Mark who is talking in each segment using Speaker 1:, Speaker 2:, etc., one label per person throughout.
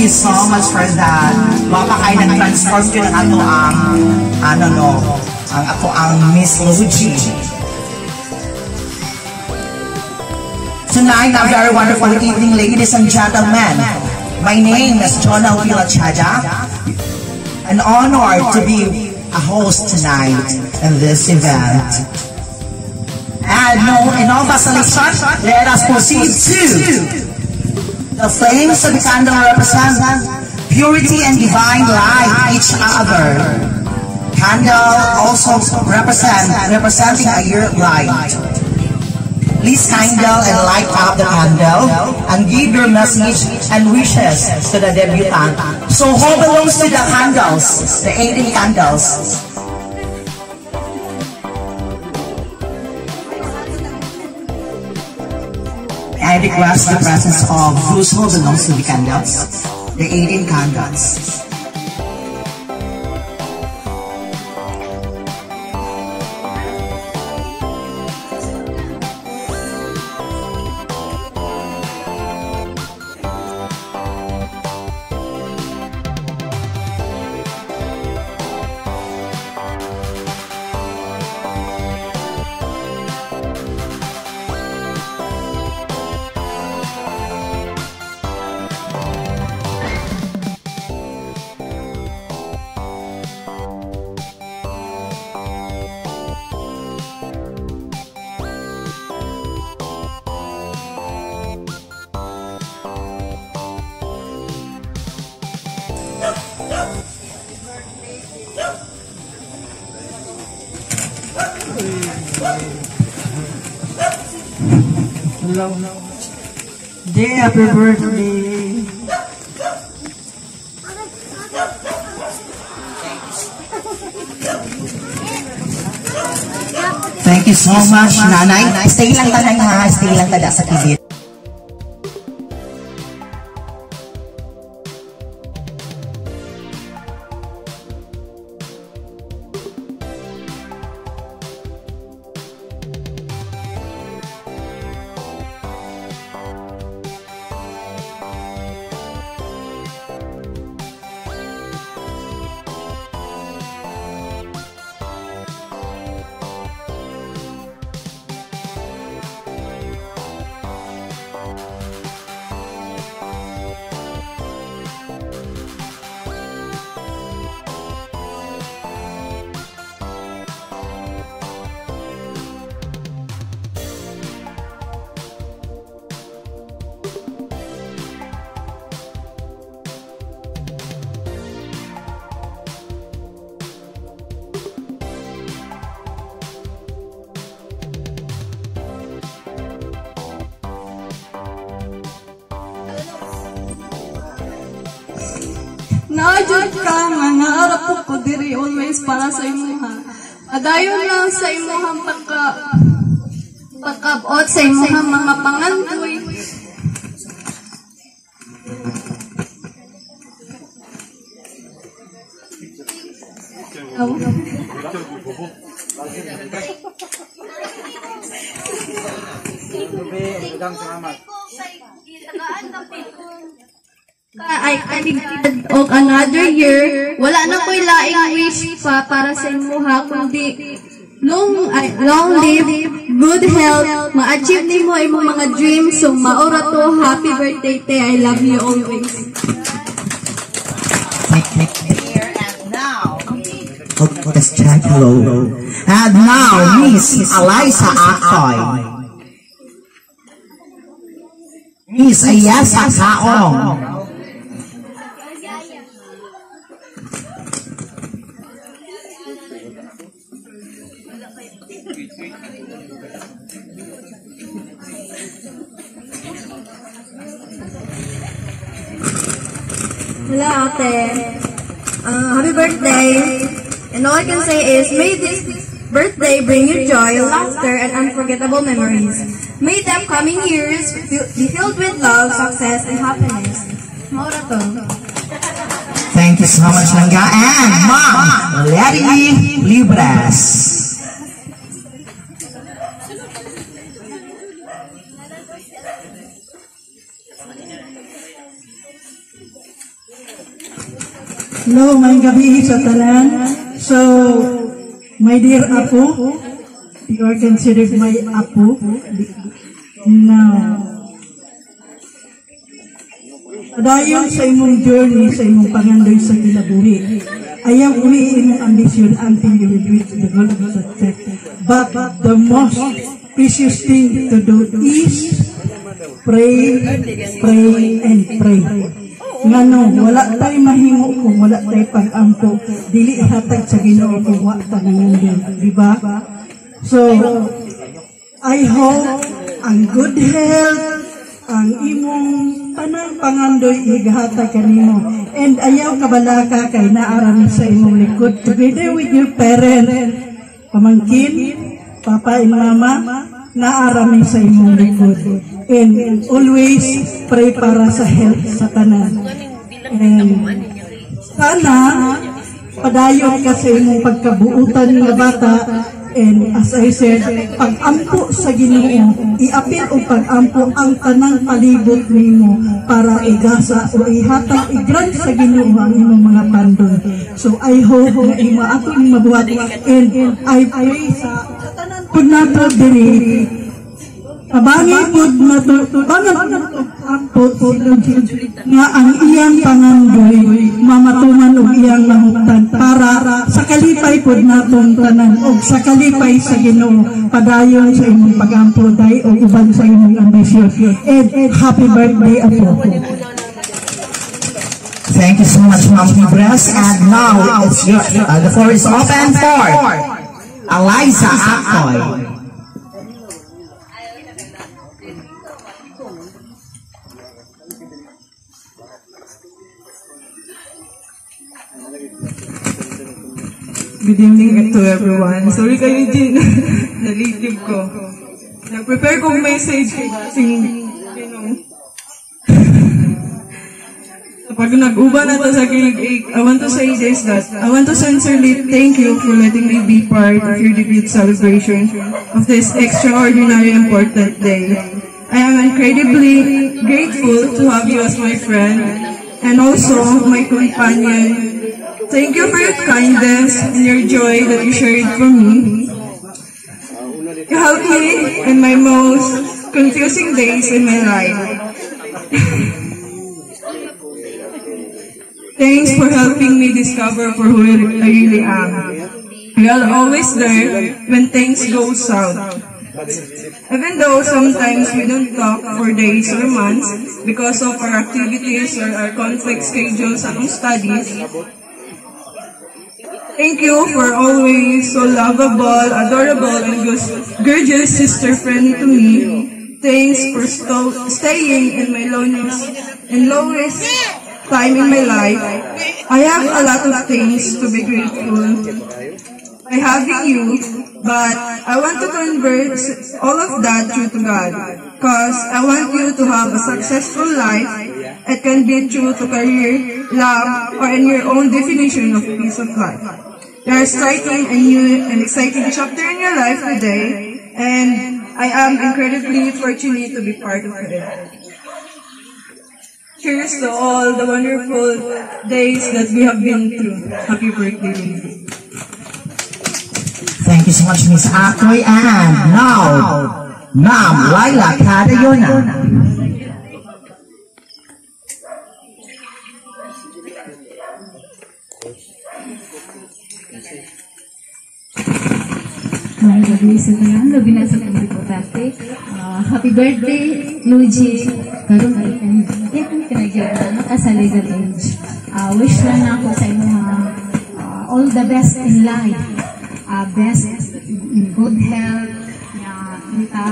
Speaker 1: you so much for that. Mapakay nag-transform yun ang ato ang Miss Luigi. Tonight, a very wonderful evening, ladies and gentlemen. My name is Jonah Vilachada. An honor to be a host tonight in this event. And in all facilitation, let us proceed to the flames of the candle represent purity and divine light each other. Candle also representing a year light. Please kindle and light up the candle and give your message and wishes to the debutant. So who belongs to the candles, the 18 candles? I request the presence of those who belongs to the candles, the 18 candles.
Speaker 2: Hello. Dear, happy birthday.
Speaker 1: Thank you so much, Nanay. Stay lang tanay ha. Stay lang tada sa kibit.
Speaker 3: Naadjud ka nga naarap ko diri always para sa imuha. Adayon lang sa imuhang pagkabot sa imuhang mga pangandoy. Ay kaligtad og another year, wala na ko'y laing wish pa para sa imuha kundi long live, good health, ma-achieve nimo imong mga dreams. So maura to, happy birthday te, I love you always.
Speaker 1: Hello. And now, Miss Eliza Acoy. Miss Ayasa Kaong.
Speaker 3: Hello, ate. Happy birthday. And all I can say is, may this birthday bring you joy, laughter, and unforgettable memories. May the upcoming years be filled with love, success, and happiness. Maura to.
Speaker 1: Thank you so much, Langga. And Ma'am Letty Libres.
Speaker 2: Hello, may gabi sa tanan. So, my dear Apo, you are considered my Apo. Now, padayon sa imong journey, sa imong pangandoy sa kinabuhi. Ayaw uliin ang ambisyon until you reach the goal of success. But the most precious thing to do is pray, pray, and pray. Ngano, wala tayo mahimo kung wala tayo pag-ampo. Dili hatag sa Ginoo kung wala ta nangandoy, di ba? So, I hope ang good health, ang imong tanang pangandoy igahatag kanimo. And ayaw kabalaka kay naarami sa imong likod together with your parent, pamangkin, papa and mama, naarami sa imong likod. And always pray para sa health sa tanan. And sana padayon ka sa imong pagkabuutan nga bata. And as I said, pag-ampo sa Ginoo, iapil o pag-ampo ang tanang palibot nimo para igasa o ihatag i-grant sa Ginoo ang imong mga pandon. So I hope na imo ato ni mabuhat, and I pray sa tanan pud nato diri abangi pud nato ampo nga ang iyang pangandoy mamatuman og iyang mahuptan para sa kalipay pud natong tanan og sa kalipay sa Ginoo padayon sa imong pagampo day og uban sa imong ambisyon. And happy birthday Apo.
Speaker 1: Thank you so much, Ma'am Fibres. And now it's your, the floor is open for Eliza Acoy.
Speaker 4: Good evening to everyone. Sorry kayo din, nalitib ko. Nag-prepare kong message kasi, pag nag-uba na to sa kilig, I want to say this, that I want to sincerely thank you for letting me be part of your debut celebration of this extraordinary important day. I am incredibly grateful to have you as my friend and also my companion. Thank you for your kindness and your joy that you shared for me. You helped me in my most confusing days in my life. Thanks for helping me discover for who I really am. You are always there when things go south. Even though sometimes we don't talk for days or months because of our activities or our conflict schedules and studies, thank you for always so lovable, adorable, and gorgeous sister friend to me. Thanks for staying in my lowest time in my life. I have a lot of things to be grateful by having you, but I want to convert all of that through to God, because I want you to have a successful life. It can be true to career, love, or in your own definition of peace of life. You are starting a new and exciting chapter in your life today, and I am incredibly fortunate to be part of it. Cheers to all the wonderful days that we have been through. Happy birthday, baby.
Speaker 1: Thank you so much, Miss Acoy. And now, Ma'am Laila Cadayona.
Speaker 5: Gabi sa tanan, labi na sa kong importante. Happy birthday, Luigi. Karong ay kanagyan na nakasali sa age. Wish lang na ako sa inyo all the best in life. Best in good health. Kita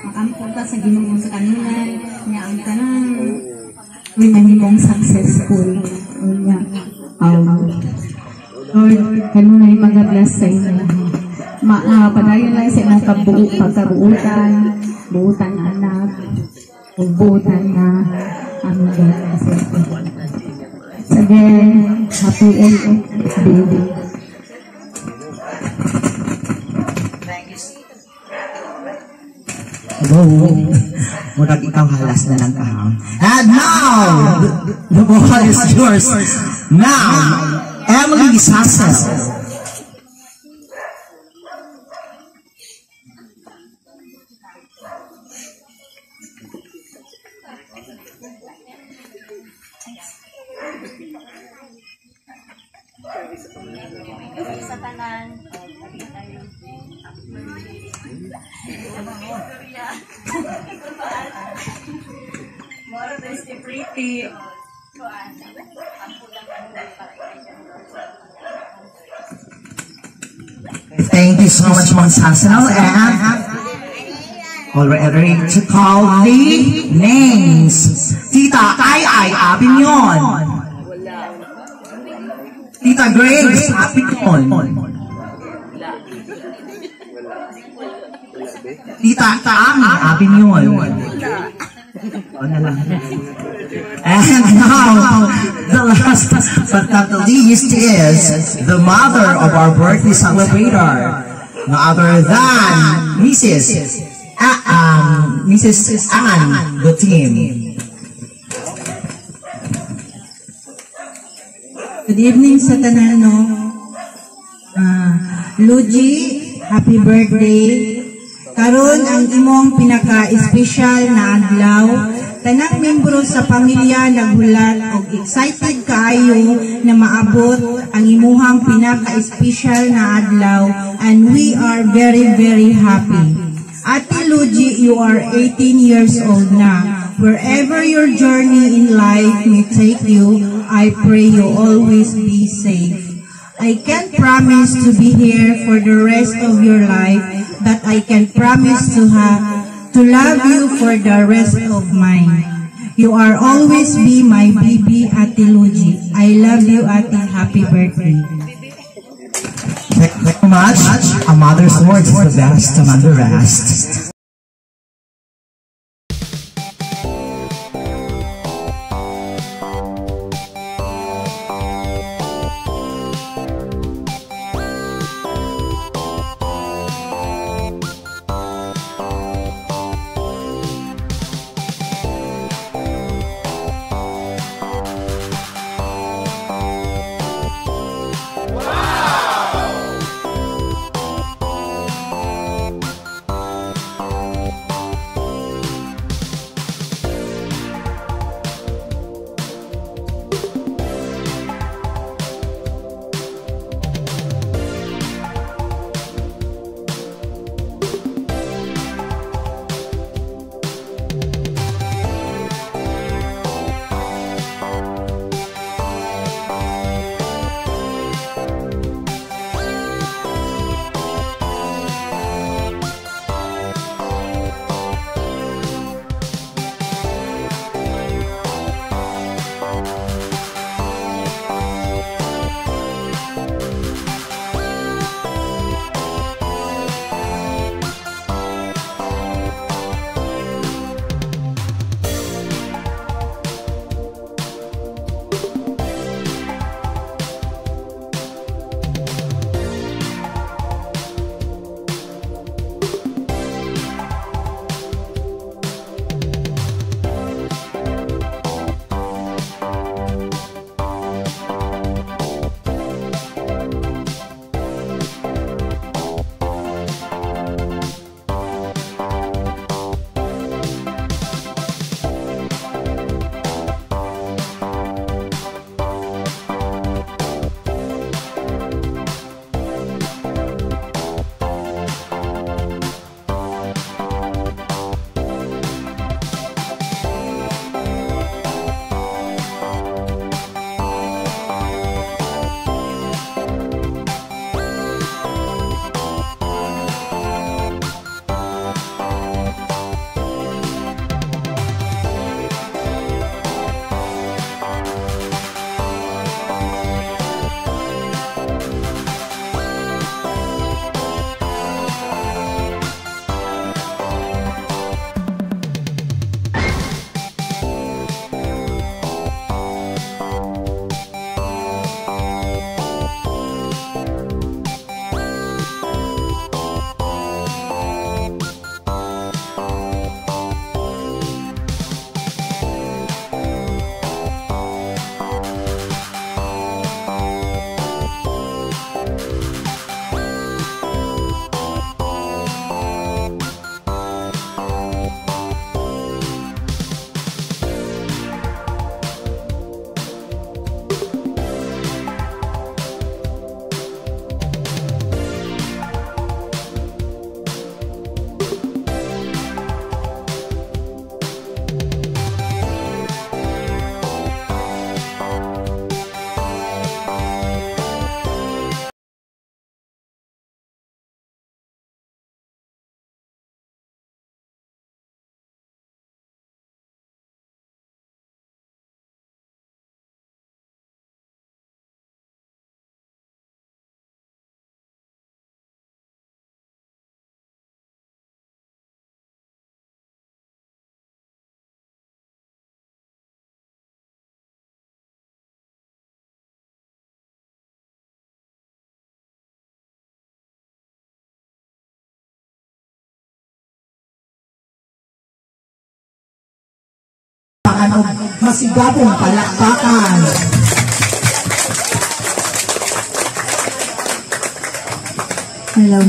Speaker 5: makampo ka sa Ginoo sa kanunan. Ang tanang winahimong successful. Lord, kanunay mag-bless sa inyo. Padayon lang sa inyong pagkabuutan, buutan na anak, buutan na aming God. Again, happy baby.
Speaker 1: Whoa. Murag ikaw halas na lang kahang. And now, the ball is yours. Now, Emily Sassel.
Speaker 6: Sa tanan, pretty.
Speaker 1: Thank you so much, Ma'am Sassel. And already to call the names. Tita Ai Abinyon. Tita Grace Abinyon. Tita Ami Abinyon. And now, the last but not the least is the mother of our birthday celebrator, no other than Mrs. Ann Gutin.
Speaker 2: Good evening sa tanan, no? Luigi, happy birthday. Karon ang imong pinaka-espesyal na adlaw. Tanang membro sa pamilya naghulat og excited kaayo na maabot ang imuhang pinaka-espesyal na adlaw, and we are very, very happy. Ate Luigi, you are 18 years old na. Wherever your journey in life may take you, I pray you always be safe. I can't promise to be here for the rest of your life, but I can promise to love you for the rest of mine. You are always be my baby, Ate Luigi. I love you, Ate. Happy birthday.
Speaker 1: Thank you very much. A mother's words is the best among the rest. og masigapong palakpakan.
Speaker 5: Hello.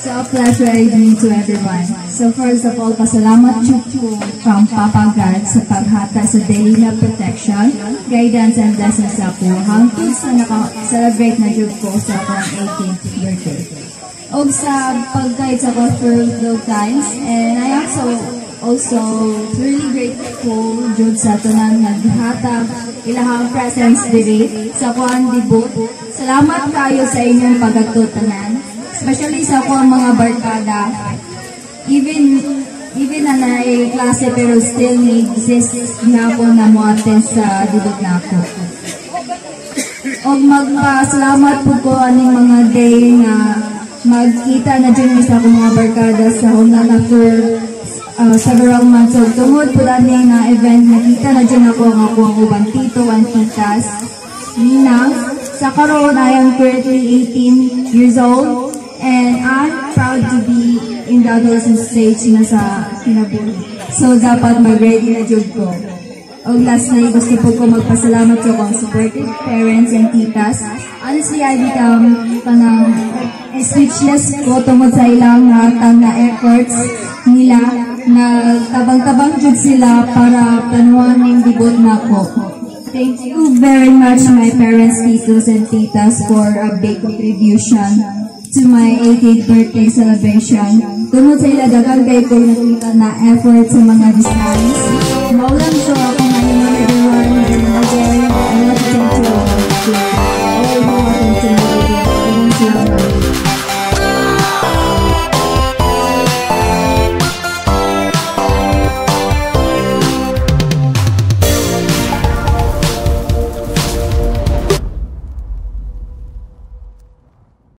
Speaker 5: So, a pleasure evening to everyone. So, first of all, pasalamat po from Papa God sa paghata sa daily na protection, guidance, and blessings sa po. Hangtod sa naka-celebrate na jud ko sa akong 18th birthday. O sa pag-guide sa ko through those times, and I also really grateful jud sa tanan naghatag ilahang presence diri sa kuan debut. Salamat kayo sa inyong pagatutunan, especially sa kuan mga barkada. Even na klase pero still may exist na ako na mo-attend sa debut na ako. O magpasalamat po ko aning mga day na magkita na dyan sa akong mga barkada sa una na for several months. So, tungod po dati nga event, nakita na dyan ako ang ubang tito, ang titas, ninang. Sa karoon, I am currently 18 years old, and I'm proud to be in the adolescent stage na sa kinabuhi. So, dapat mag-ready na jud ko. O last na, gusto po ko magpasalamat sa akong supportive parents and titas. Honestly, I become speechless ko tungod sa ilang hatang na efforts nila na tabang-tabang jud sila para planuhan ng debut na ako. Thank you very much my parents, titos, and titas for a big contribution to my 18th birthday celebration. Tungod sa ila daghang kay ko nakita na effort sa mga designs. Maulang